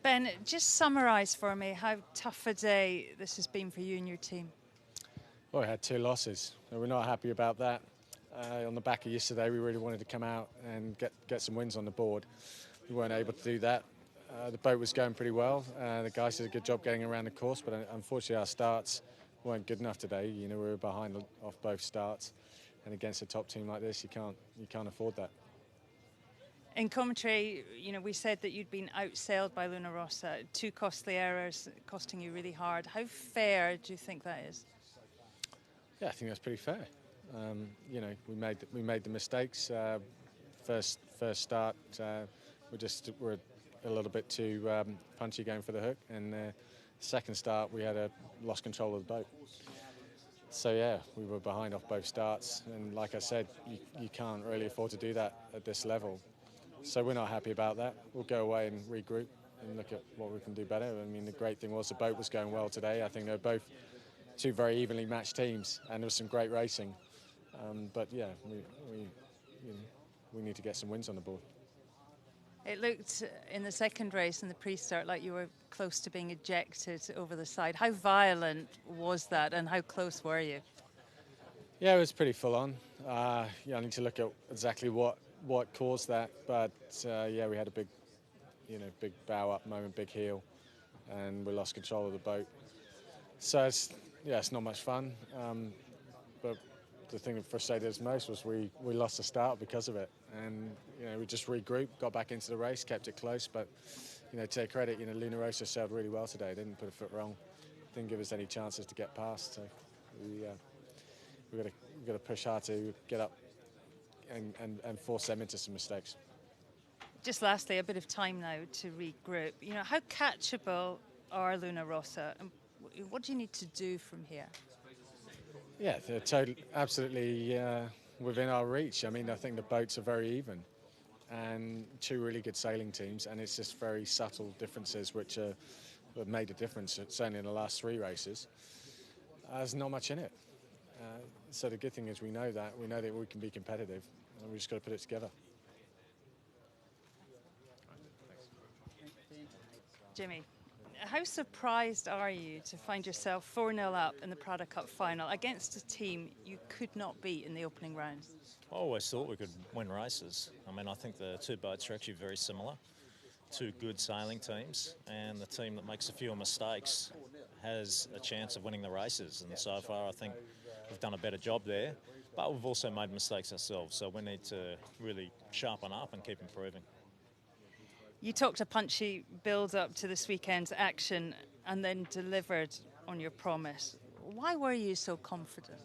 Ben, just summarise for me how tough a day this has been for you and your team. Well, we had 2 losses. We're not happy about that. On the back of yesterday, we really wanted to come out and get some wins on the board. We weren't able to do that. The boat was going pretty well. The guys did a good job getting around the course, but unfortunately our starts weren't good enough today. You know, we were behind off both starts, and against a top team like this, you can't afford that. In commentary, you know, we said that you'd been outsailed by Luna Rossa. 2 costly errors costing you really hard. How fair do you think that is? Yeah, I think that's pretty fair. You know, we made the mistakes. First start, we're a little bit too punchy going for the hook, and second start we had lost control of the boat. So yeah, we were behind off both starts, and like I said, you can't really afford to do that at this level. So we're not happy about that. We'll go away and regroup and look at what we can do better. I mean, the great thing was the boat was going well today. I think they're both 2 very evenly matched teams, and there was some great racing. But yeah, we need to get some wins on the board. It looked in the second race in the pre-start like you were close to being ejected over the side. How violent was that, and how close were you? Yeah, it was pretty full on. Yeah, I need to look at exactly what caused that, but yeah, we had a big bow up moment, big heel, and we lost control of the boat. So it's not much fun. But the thing that frustrated us most was we lost the start because of it, and you know, we just regrouped, got back into the race, kept it close. But you know, to their credit, you know, Luna Rossa sailed really well today. Didn't put a foot wrong, didn't give us any chances to get past. So we've got to push hard to get up and force them into some mistakes. Just lastly, a bit of time now to regroup. You know, how catchable are Luna Rossa, and what do you need to do from here? Yeah, they're absolutely within our reach. I mean, I think the boats are very even, and 2 really good sailing teams, and it's just very subtle differences which have made a difference, certainly in the last 3 races. There's not much in it. So the good thing is we know that we can be competitive, and we just got to put it together. Jimmy, how surprised are you to find yourself 4-0 up in the Prada Cup final against a team you could not beat in the opening rounds? I always thought we could win races. I mean, I think the 2 boats are actually very similar. 2 good sailing teams, and the team that makes a few mistakes has a chance of winning the races. And so far, I think we've done a better job there, but we've also made mistakes ourselves. So we need to really sharpen up and keep improving. You talked a punchy build-up to this weekend's action and then delivered on your promise. Why were you so confident?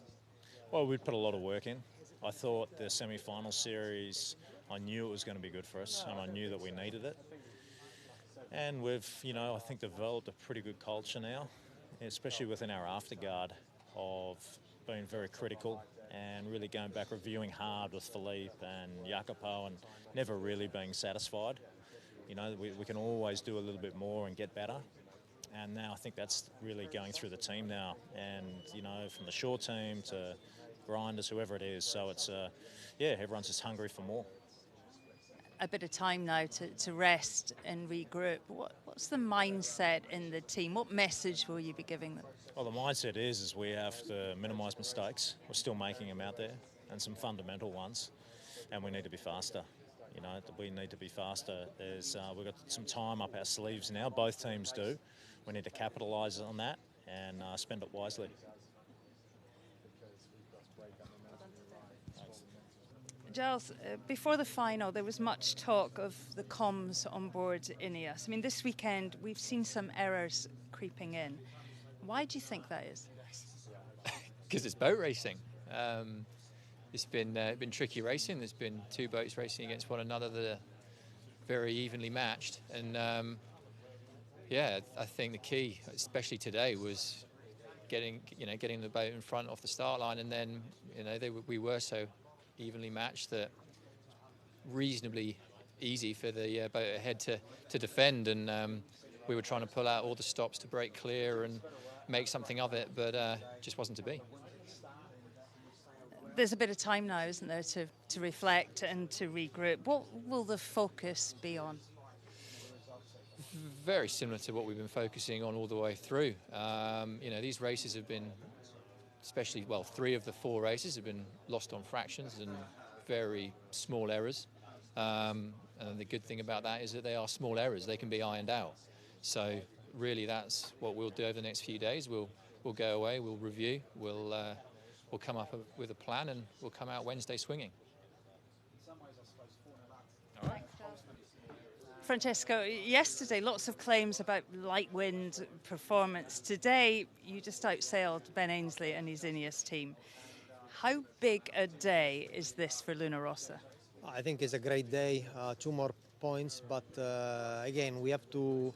Well, we'd put a lot of work in. I thought the semi-final series, I knew it was going to be good for us, and I knew that we needed it. And we've, you know, I think developed a pretty good culture now, especially within our afterguard, of being very critical and really going back, reviewing hard with Philippe and Jacopo, and never really being satisfied. You know, we can always do a little bit more and get better. And now I think that's really going through the team now. And, you know, from the shore team to grinders, whoever it is. So it's, yeah, everyone's just hungry for more. A bit of time now to rest and regroup. What's the mindset in the team? What message will you be giving them? Well, the mindset is we have to minimise mistakes. We're still making them out there, and some fundamental ones. And we need to be faster. You know, we need to be faster. We've got some time up our sleeves now. Both teams do. We need to capitalise on that and spend it wisely. Giles, before the final, there was much talk of the comms on board Ineos. I mean, this weekend, we've seen some errors creeping in. Why do you think that is? Because it's boat racing. It's been tricky racing. There's been 2 boats racing against one another that are very evenly matched. And yeah, I think the key, especially today, was getting the boat in front off the start line, and then we were so evenly matched that reasonably easy for the boat ahead to defend, and we were trying to pull out all the stops to break clear and make something of it, but just wasn't to be. There's a bit of time now, isn't there, to reflect and to regroup. What will the focus be on? very similar to what we've been focusing on all the way through. You know, these races have been, especially, well, 3 of the 4 races have been lost on fractions and very small errors. And the good thing about that is that they are small errors. They can be ironed out. So really that's what we'll do over the next few days. We'll go away, we'll review, we'll come up with a plan, and we'll come out Wednesday swinging. Francesco, yesterday lots of claims about light wind performance. Today you just outsailed Ben Ainsley and his Ineos team. How big a day is this for Luna Rossa? I think it's a great day, 2 more points, but again we have to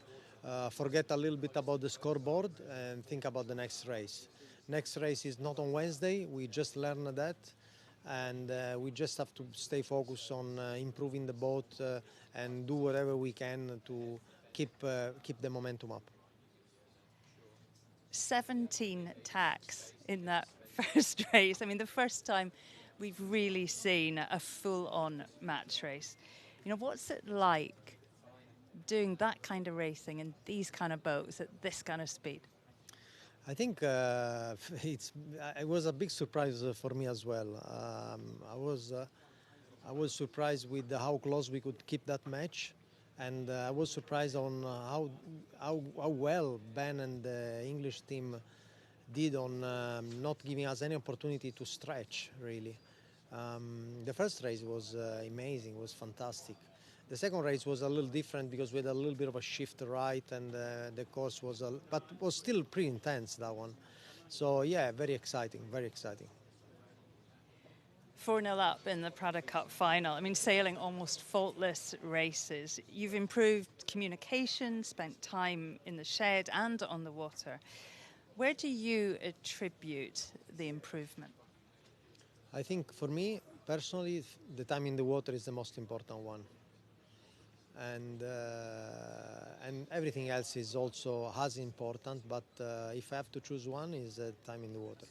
forget a little bit about the scoreboard and think about the next race. Next race is not on Wednesday, we just learned that, and we just have to stay focused on improving the boat and do whatever we can to keep the momentum up. 17 tacks in that first race. I mean, the first time we've really seen a full-on match race. You know, what's it like doing that kind of racing in these kind of boats at this kind of speed? I think it was a big surprise for me as well. I was surprised with how close we could keep that match, and I was surprised on how well Ben and the English team did on not giving us any opportunity to stretch, really. The first race was amazing, was fantastic. The second race was a little different because we had a little bit of a shift right, and the course was, but was still pretty intense, that one. So yeah, very exciting, very exciting. 4-0 up in the Prada Cup final. I mean, sailing almost faultless races. You've improved communication, spent time in the shed and on the water. Where do you attribute the improvement? I think for me, personally, the time in the water is the most important one. And everything else is also as important, but if I have to choose one, is time in the water.